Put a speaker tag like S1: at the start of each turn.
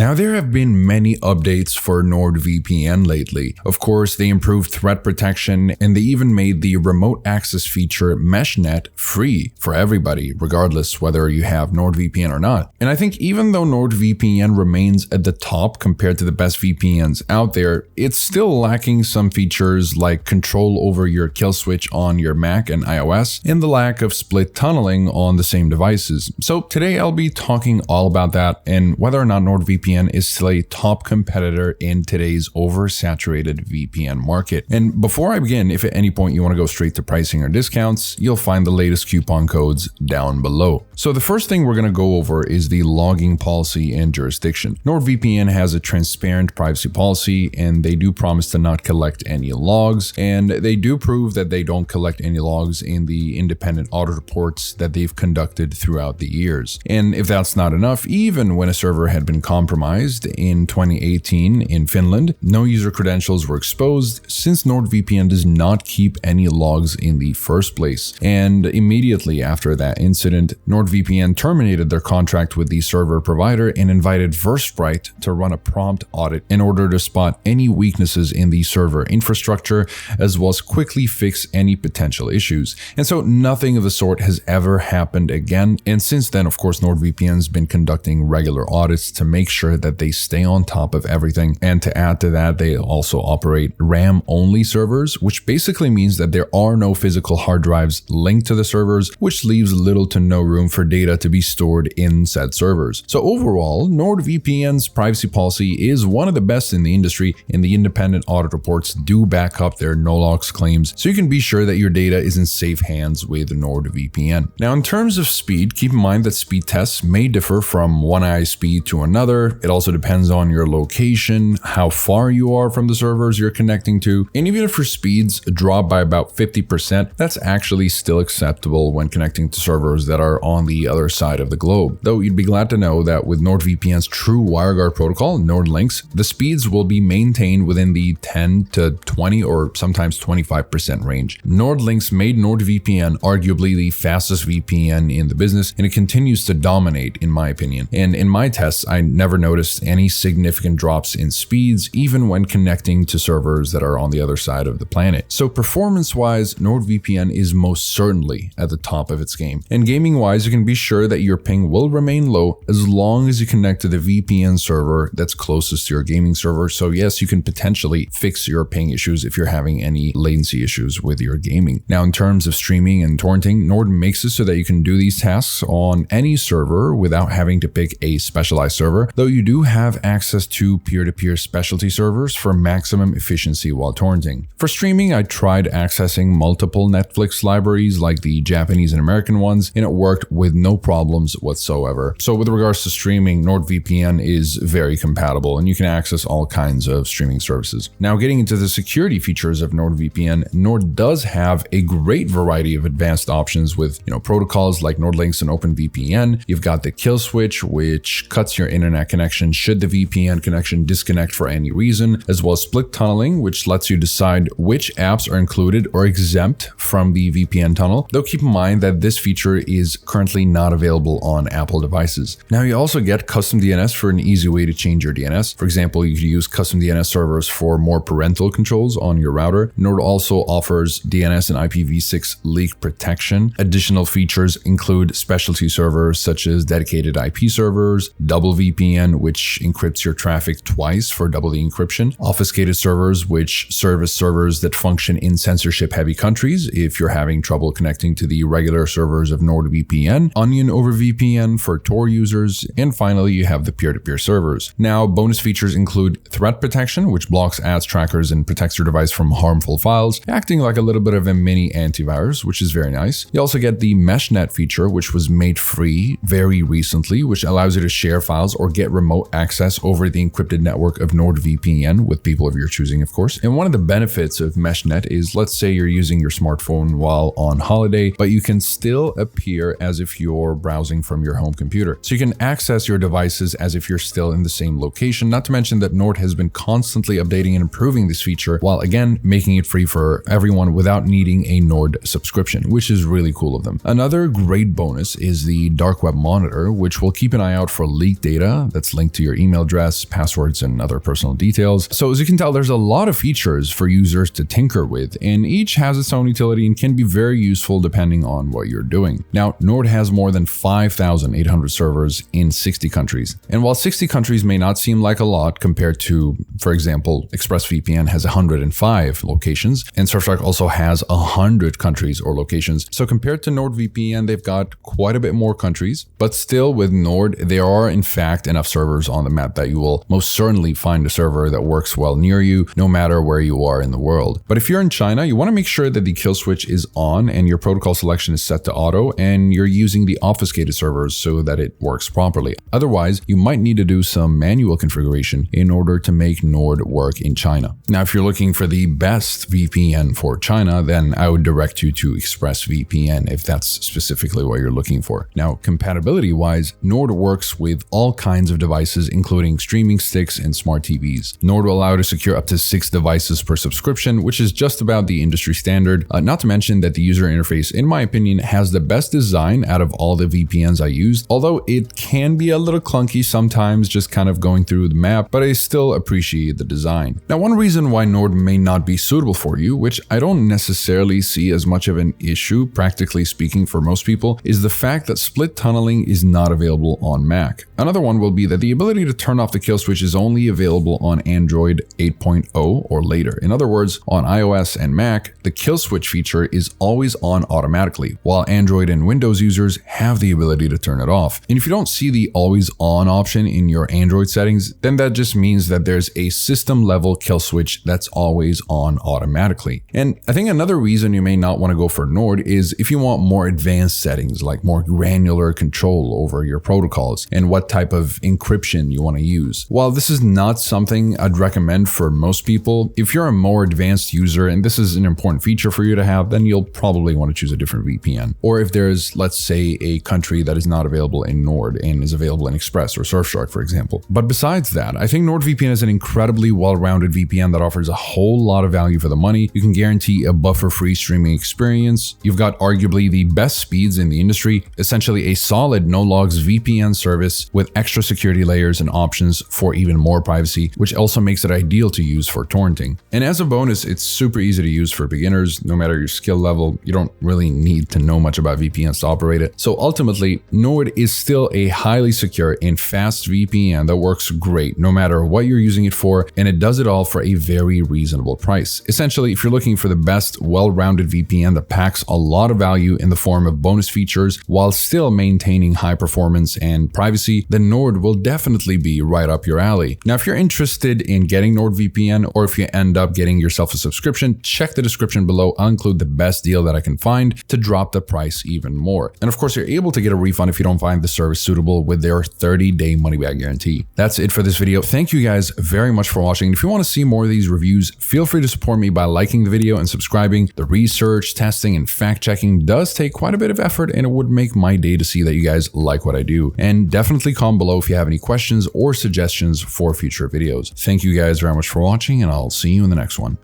S1: Now, there have been many updates for NordVPN lately. Of course, they improved threat protection, and they even made the remote access feature MeshNet free for everybody, regardless whether you have NordVPN or not. And I think even though NordVPN remains at the top compared to the best VPNs out there, it's still lacking some features like control over your kill switch on your Mac and iOS, and the lack of split tunneling on the same devices. So today I'll be talking all about that and whether or not NordVPN is still a top competitor in today's oversaturated VPN market. And before I begin, if at any point you want to go straight to pricing or discounts, you'll find the latest coupon codes down below. So the first thing we're going to go over is the logging policy and jurisdiction. NordVPN has a transparent privacy policy, and they do promise to not collect any logs, and they do prove that they don't collect any logs in the independent audit reports that they've conducted throughout the years. And if that's not enough, even when a server had been compromised in 2018 in Finland, no user credentials were exposed since NordVPN does not keep any logs in the first place. And immediately after that incident, NordVPN terminated their contract with the server provider and invited Versprite to run a prompt audit in order to spot any weaknesses in the server infrastructure, as well as quickly fix any potential issues. And so nothing of the sort has ever happened again. And since then, of course, NordVPN's been conducting regular audits to make sure that they stay on top of everything. And to add to that, they also operate RAM-only servers, which basically means that there are no physical hard drives linked to the servers, which leaves little to no room for data to be stored in said servers. So overall, NordVPN's privacy policy is one of the best in the industry, and the independent audit reports do back up their no-logs claims, so you can be sure that your data is in safe hands with NordVPN. Now, in terms of speed, keep in mind that speed tests may differ from one ISP to another. It also depends on your location, how far you are from the servers you're connecting to, and even if your speeds drop by about 50%, that's actually still acceptable when connecting to servers that are on the other side of the globe. Though you'd be glad to know that with NordVPN's true WireGuard protocol, NordLynx, the speeds will be maintained within the 10 to 20 or sometimes 25% range. NordLynx made NordVPN arguably the fastest VPN in the business, and it continues to dominate in my opinion. And in my tests, I never noticed any significant drops in speeds, even when connecting to servers that are on the other side of the planet. So performance-wise, NordVPN is most certainly at the top of its game. And gaming-wise, you can be sure that your ping will remain low as long as you connect to the VPN server that's closest to your gaming server. So yes, you can potentially fix your ping issues if you're having any latency issues with your gaming. Now, in terms of streaming and torrenting, Nord makes it so that you can do these tasks on any server without having to pick a specialized server, though you do have access to peer-to-peer specialty servers for maximum efficiency while torrenting. For streaming, I tried accessing multiple Netflix libraries like the Japanese and American ones, and it worked with no problems whatsoever. So with regards to streaming, NordVPN is very compatible, and you can access all kinds of streaming services. Now, getting into the security features of NordVPN, Nord does have a great variety of advanced options with, protocols like NordLynx and OpenVPN. You've got the kill switch, which cuts your internet connection should the VPN connection disconnect for any reason, as well as split tunneling, which lets you decide which apps are included or exempt from the VPN tunnel, though keep in mind that this feature is currently not available on Apple devices. Now, you also get custom DNS for an easy way to change your DNS. For example, you can use custom DNS servers for more parental controls on your router. Nord also offers DNS and IPv6 leak protection. Additional features include specialty servers such as dedicated IP servers, double VPN, which encrypts your traffic twice for double the encryption, obfuscated servers, which serve as servers that function in censorship-heavy countries if you're having trouble connecting to the regular servers of NordVPN, Onion over VPN for Tor users, and finally, you have the peer-to-peer servers. Now, bonus features include threat protection, which blocks ads trackers and protects your device from harmful files, acting like a little bit of a mini antivirus, which is very nice. You also get the MeshNet feature, which was made free very recently, which allows you to share files or get remote access over the encrypted network of NordVPN with people of your choosing, of course. And one of the benefits of MeshNet is, let's say you're using your smartphone while on holiday, but you can still appear as if you're browsing from your home computer. So you can access your devices as if you're still in the same location, not to mention that Nord has been constantly updating and improving this feature while again making it free for everyone without needing a Nord subscription, which is really cool of them. Another great bonus is the dark web monitor, which will keep an eye out for leaked data that's that's linked to your email address, passwords, and other personal details. So as you can tell, there's a lot of features for users to tinker with, and each has its own utility and can be very useful depending on what you're doing. Now, Nord has more than 5,800 servers in 60 countries. And while 60 countries may not seem like a lot compared to, for example, ExpressVPN has 105 locations, and Surfshark also has 100 countries or locations. So compared to NordVPN, they've got quite a bit more countries, but still with Nord, there are in fact enough servers on the map that you will most certainly find a server that works well near you, no matter where you are in the world. But if you're in China, you want to make sure that the kill switch is on and your protocol selection is set to auto, and you're using the obfuscated servers so that it works properly. Otherwise, you might need to do some manual configuration in order to make Nord work in China. Now, if you're looking for the best VPN for China, then I would direct you to ExpressVPN if that's specifically what you're looking for. Now, compatibility-wise, Nord works with all kinds of devices, including streaming sticks and smart TVs. Nord will allow you to secure up to 6 devices per subscription, which is just about the industry standard. Not to mention that the user interface, in my opinion, has the best design out of all the VPNs I used, although it can be a little clunky sometimes just kind of going through the map, but I still appreciate the design. Now, one reason why Nord may not be suitable for you, which I don't necessarily see as much of an issue, practically speaking for most people, is the fact that split tunneling is not available on Mac. Another one will be that the ability to turn off the kill switch is only available on Android 8.0 or later. In other words, on iOS and Mac, the kill switch feature is always on automatically, while Android and Windows users have the ability to turn it off. And if you don't see the always on option in your Android settings, then that just means that there's a system level kill switch that's always on automatically. And I think another reason you may not want to go for Nord is if you want more advanced settings, like more granular control over your protocols and what type of encryption you want to use. While this is not something I'd recommend for most people, if you're a more advanced user and this is an important feature for you to have, then you'll probably want to choose a different VPN. Or if there's, let's say, a country that is not available in Nord and is available in Express or Surfshark, for example. But besides that, I think NordVPN is an incredibly well-rounded VPN that offers a whole lot of value for the money. You can guarantee a buffer-free streaming experience. You've got arguably the best speeds in the industry, essentially a solid no-logs VPN service with extra security layers and options for even more privacy, which also makes it ideal to use for torrenting. And as a bonus, it's super easy to use for beginners. No matter your skill level, you don't really need to know much about VPNs to operate it. So ultimately, Nord is still a highly secure and fast VPN that works great no matter what you're using it for, and it does it all for a very reasonable price. Essentially, if you're looking for the best well-rounded VPN that packs a lot of value in the form of bonus features while still maintaining high performance and privacy, then Nord will definitely be right up your alley. Now, if you're interested in getting NordVPN, or if you end up getting yourself a subscription, check the description below. I'll include the best deal that I can find to drop the price even more. And of course, you're able to get a refund if you don't find the service suitable with their 30-day money-back guarantee. That's it for this video. Thank you guys very much for watching. If you want to see more of these reviews, feel free to support me by liking the video and subscribing. The research, testing, and fact-checking does take quite a bit of effort, and it would make my day to see that you guys like what I do. And definitely comment below if you have any questions or suggestions for future videos. Thank you guys very much for watching, and I'll see you in the next one.